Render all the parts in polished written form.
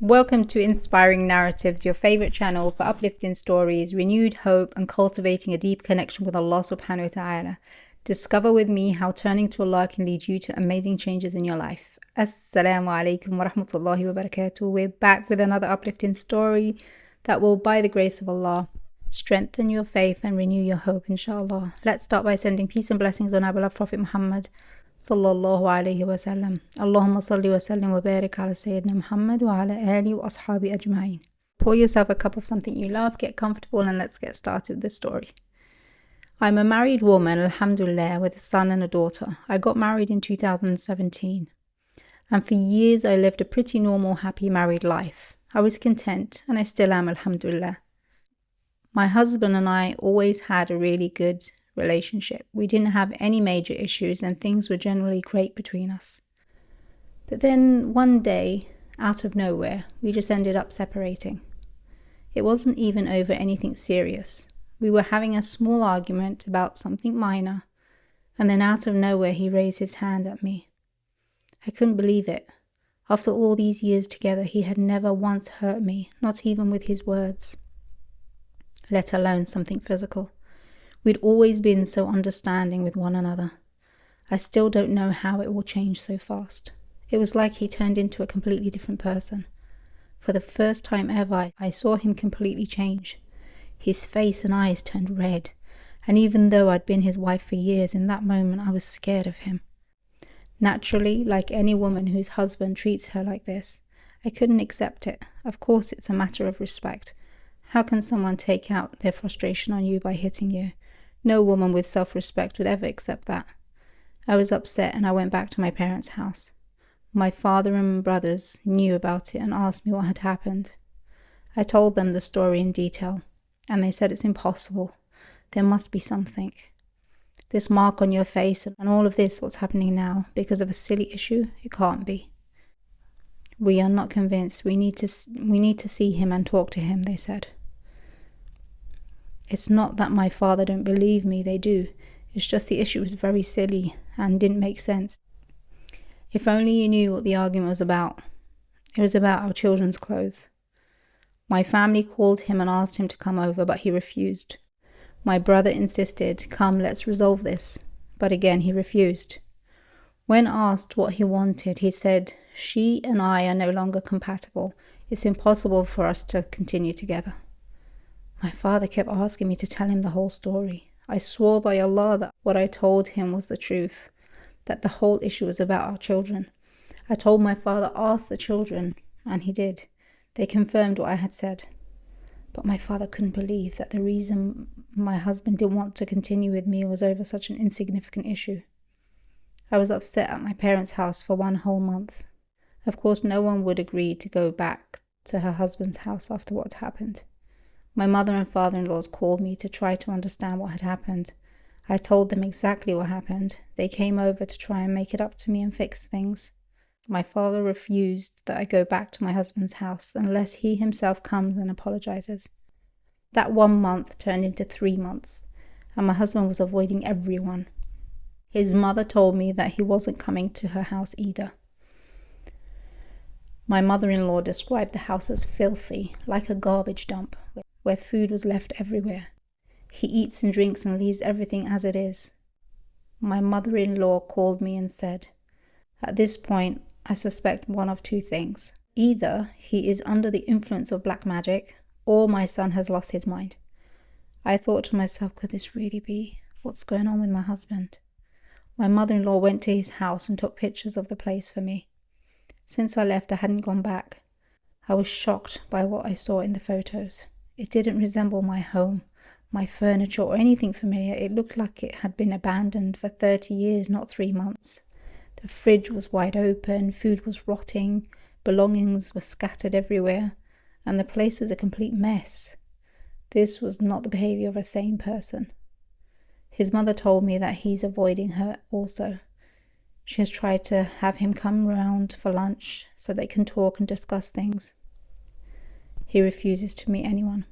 Welcome to Inspiring Narratives, your favorite channel for uplifting stories, renewed hope, and cultivating a deep connection with Allah subhanahu wa ta'ala. Discover with me how turning to Allah can lead you to amazing changes in your life. Assalamu alaikum wa rahmatullahi wa barakatuh. We're back with another uplifting story that will, by the grace of Allah, strengthen your faith and renew your hope, inshallah. Let's start by sending peace and blessings on our beloved Prophet Muhammad sallallahu alayhi wa sallam. Allahumma salli wa sallim wa barik ala Sayyidina Muhammad wa ala alihi wa ashabi ajma'in. Pour yourself a cup of something you love, get comfortable, and let's get started with this story. I'm a married woman, alhamdulillah, with a son and a daughter. I got married in 2017. And for years I lived a pretty normal, happy married life. I was content, and I still am, alhamdulillah. My husband and I always had a really good relationship. We didn't have any major issues and things were generally great between us. But then one day, out of nowhere, we just ended up separating. It wasn't even over anything serious. We were having a small argument about something minor, and then out of nowhere he raised his hand at me. I couldn't believe it. After all these years together, he had never once hurt me, not even with his words, let alone something physical. We'd always been so understanding with one another. I still don't know how it all changed so fast. It was like he turned into a completely different person. For the first time ever, I saw him completely change. His face and eyes turned red, and even though I'd been his wife for years, in that moment I was scared of him. Naturally, like any woman whose husband treats her like this, I couldn't accept it. Of course, it's a matter of respect. How can someone take out their frustration on you by hitting you? No woman with self-respect would ever accept that. I was upset and I went back to my parents' house. My father and brothers knew about it and asked me what had happened. I told them the story in detail, and they said it's impossible. There must be something. This mark on your face and all of this, what's happening now, because of a silly issue, it can't be. We are not convinced. We need to see him and talk to him, they said. It's not that my father don't believe me, they do. It's just the issue was very silly and didn't make sense. If only you knew what the argument was about. It was about our children's clothes. My family called him and asked him to come over, but he refused. My brother insisted, come, let's resolve this. But again, he refused. When asked what he wanted, he said, she and I are no longer compatible. It's impossible for us to continue together. My father kept asking me to tell him the whole story. I swore by Allah that what I told him was the truth, that the whole issue was about our children. I told my father, ask the children, and he did. They confirmed what I had said. But my father couldn't believe that the reason my husband didn't want to continue with me was over such an insignificant issue. I was upset at my parents' house for 1 whole month. Of course, no one would agree to go back to her husband's house after what happened. My mother and father-in-laws called me to try to understand what had happened. I told them exactly what happened. They came over to try and make it up to me and fix things. My father refused that I go back to my husband's house unless he himself comes and apologizes. That 1 month turned into 3 months, and my husband was avoiding everyone. His mother told me that he wasn't coming to her house either. My mother-in-law described the house as filthy, like a garbage dump, where food was left everywhere. He eats and drinks and leaves everything as it is. My mother-in-law called me and said, at this point, I suspect one of 2 things. Either he is under the influence of black magic, or my son has lost his mind. I thought to myself, could this really be? What's going on with my husband? My mother-in-law went to his house and took pictures of the place for me. Since I left, I hadn't gone back. I was shocked by what I saw in the photos. It didn't resemble my home, my furniture, or anything familiar. It looked like it had been abandoned for 30 years, not 3 months. The fridge was wide open, food was rotting, belongings were scattered everywhere, and the place was a complete mess. This was not the behavior of a sane person. His mother told me that he's avoiding her also. She has tried to have him come round for lunch so they can talk and discuss things. He refuses to meet anyone.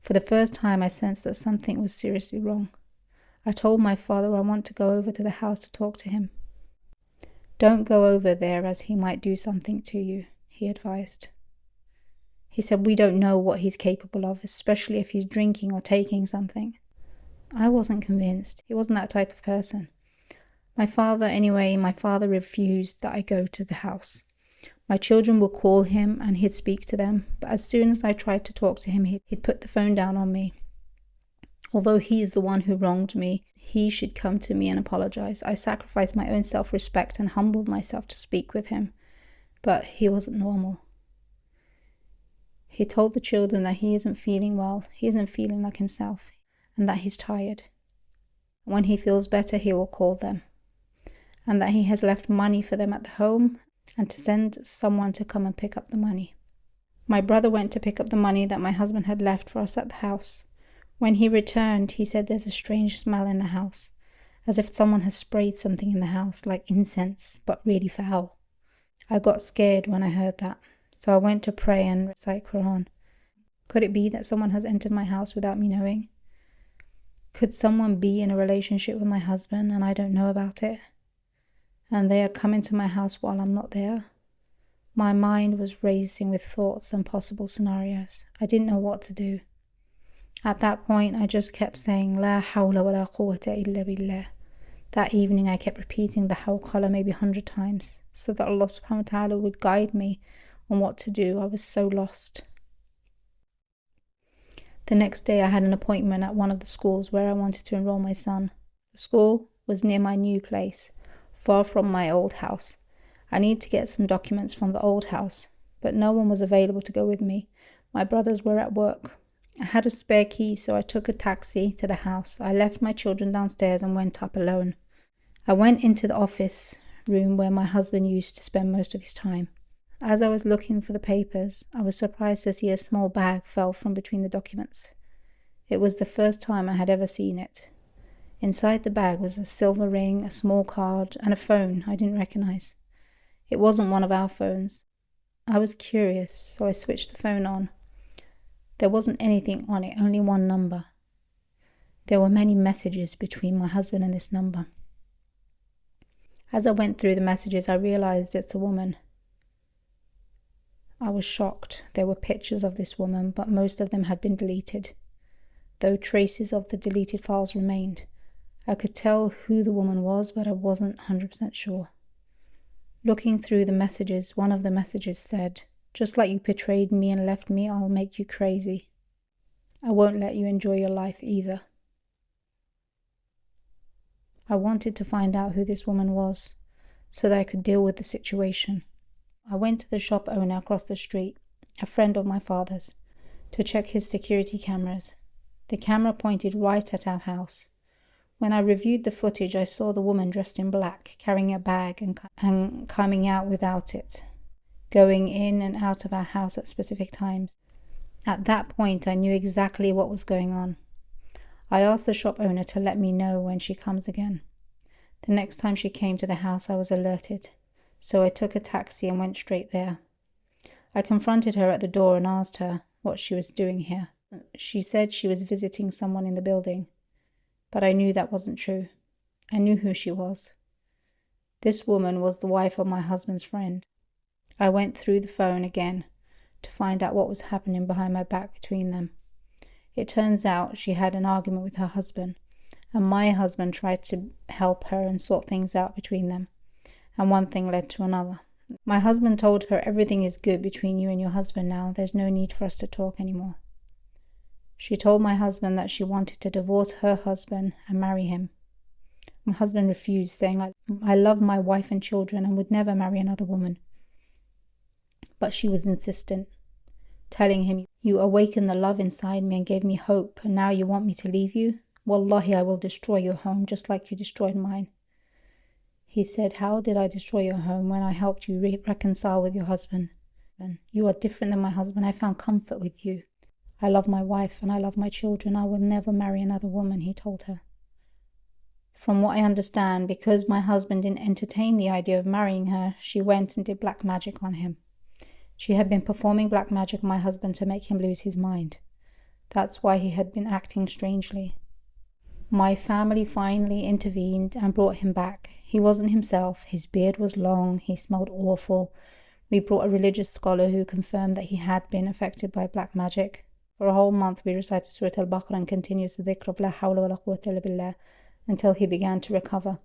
For the first time, I sensed that something was seriously wrong. I told my father I want to go over to the house to talk to him. Don't go over there as he might do something to you, he advised. He said, we don't know what he's capable of, especially if he's drinking or taking something. I wasn't convinced. He wasn't that type of person. My father refused that I go to the house. My children would call him and he'd speak to them, but as soon as I tried to talk to him, he'd put the phone down on me. Although he's the one who wronged me, he should come to me and apologize. I sacrificed my own self-respect and humbled myself to speak with him, but he wasn't normal. He told the children that he isn't feeling well, he isn't feeling like himself, and that he's tired. When he feels better, he will call them, and that he has left money for them at the home and to send someone to come and pick up the money. My brother went to pick up the money that my husband had left for us at the house. When he returned, he said there's a strange smell in the house, as if someone has sprayed something in the house, like incense, but really foul. I got scared when I heard that, so I went to pray and recite Quran. Could it be that someone has entered my house without me knowing? Could someone be in a relationship with my husband and I don't know about it? And they are coming to my house while I'm not there? My mind was racing with thoughts and possible scenarios. I didn't know what to do. At that point, I just kept saying, La hawla wa la quwwata illa billah. That evening, I kept repeating the Hawqala maybe 100 times, so that Allah subhanahu wa ta'ala would guide me on what to do. I was so lost. The next day, I had an appointment at one of the schools where I wanted to enroll my son. The school was near my new place, far from my old house. I needed to get some documents from the old house, but no one was available to go with me. My brothers were at work. I had a spare key, so I took a taxi to the house. I left my children downstairs and went up alone. I went into the office room where my husband used to spend most of his time. As I was looking for the papers, I was surprised to see a small bag fell from between the documents. It was the first time I had ever seen it. Inside the bag was a silver ring, a small card, and a phone I didn't recognize. It wasn't one of our phones. I was curious, so I switched the phone on. There wasn't anything on it, only one number. There were many messages between my husband and this number. As I went through the messages, I realized it's a woman. I was shocked. There were pictures of this woman, but most of them had been deleted, though traces of the deleted files remained. I could tell who the woman was, but I wasn't 100% sure. Looking through the messages, one of the messages said, "Just like you betrayed me and left me, I'll make you crazy. I won't let you enjoy your life either." I wanted to find out who this woman was, so that I could deal with the situation. I went to the shop owner across the street, a friend of my father's, to check his security cameras. The camera pointed right at our house. When I reviewed the footage, I saw the woman dressed in black, carrying a bag and coming out without it, going in and out of our house at specific times. At that point, I knew exactly what was going on. I asked the shop owner to let me know when she comes again. The next time she came to the house, I was alerted, so I took a taxi and went straight there. I confronted her at the door and asked her what she was doing here. She said she was visiting someone in the building, but I knew that wasn't true. I knew who she was. This woman was the wife of my husband's friend. I went through the phone again to find out what was happening behind my back between them. It turns out she had an argument with her husband, and my husband tried to help her and sort things out between them, and one thing led to another. My husband told her, "Everything is good between you and your husband now. There's no need for us to talk anymore." She told my husband that she wanted to divorce her husband and marry him. My husband refused, saying, I love my wife and children and would never marry another woman. But she was insistent, telling him, "You awakened the love inside me and gave me hope, and now you want me to leave you? Wallahi, I will destroy your home just like you destroyed mine." He said, "How did I destroy your home when I helped you reconcile with your husband? You are different than my husband. I found comfort with you. I love my wife and I love my children. I will never marry another woman," he told her. From what I understand, because my husband didn't entertain the idea of marrying her, she went and did black magic on him. She had been performing black magic on my husband to make him lose his mind. That's why he had been acting strangely. My family finally intervened and brought him back. He wasn't himself. His beard was long. He smelled awful. We brought a religious scholar who confirmed that he had been affected by black magic. For a whole month we recited Surah Al-Baqarah and continuous dhikr of La hawla wa la quwwata illa billah until he began to recover.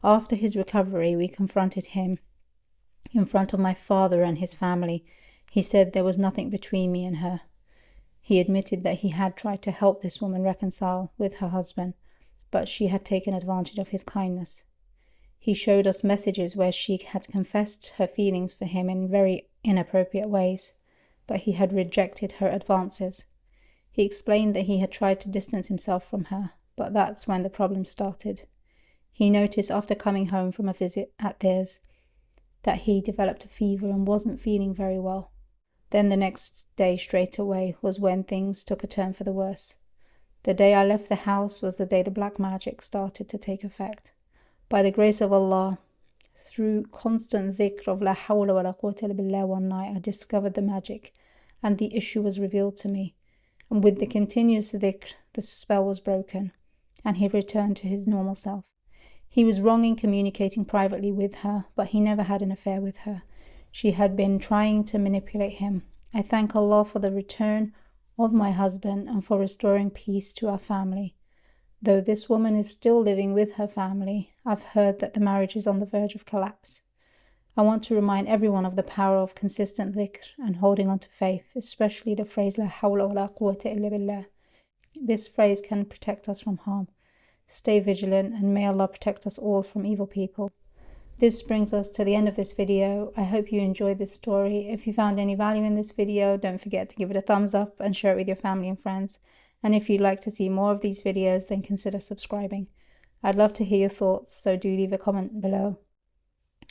After his recovery, we confronted him in front of my father and his family. He said there was nothing between me and her. He admitted that he had tried to help this woman reconcile with her husband, but she had taken advantage of his kindness. He showed us messages where she had confessed her feelings for him in very inappropriate ways, but he had rejected her advances. He explained that he had tried to distance himself from her, but that's when the problem started. He noticed after coming home from a visit at theirs that he developed a fever and wasn't feeling very well. Then the next day straight away was when things took a turn for the worse. The day I left the house was the day the black magic started to take effect. By the grace of Allah, through constant dhikr of La hawla wa la quwwata illa billah one night, I discovered the magic and the issue was revealed to me. And with the continuous dhikr, the spell was broken and he returned to his normal self. He was wrong in communicating privately with her, but he never had an affair with her. She had been trying to manipulate him. I thank Allah for the return of my husband and for restoring peace to our family. Though this woman is still living with her family, I've heard that the marriage is on the verge of collapse. I want to remind everyone of the power of consistent dhikr and holding on to faith, especially the phrase La hawla wa la quwwata illa billah. This phrase can protect us from harm. Stay vigilant and may Allah protect us all from evil people. This brings us to the end of this video. I hope you enjoyed this story. If you found any value in this video, don't forget to give it a thumbs up and share it with your family and friends. And if you'd like to see more of these videos, then consider subscribing. I'd love to hear your thoughts, so do leave a comment below.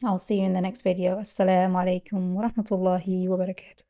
I'll see you in the next video. Assalamu alaikum wa rahmatullahi wa barakatuh.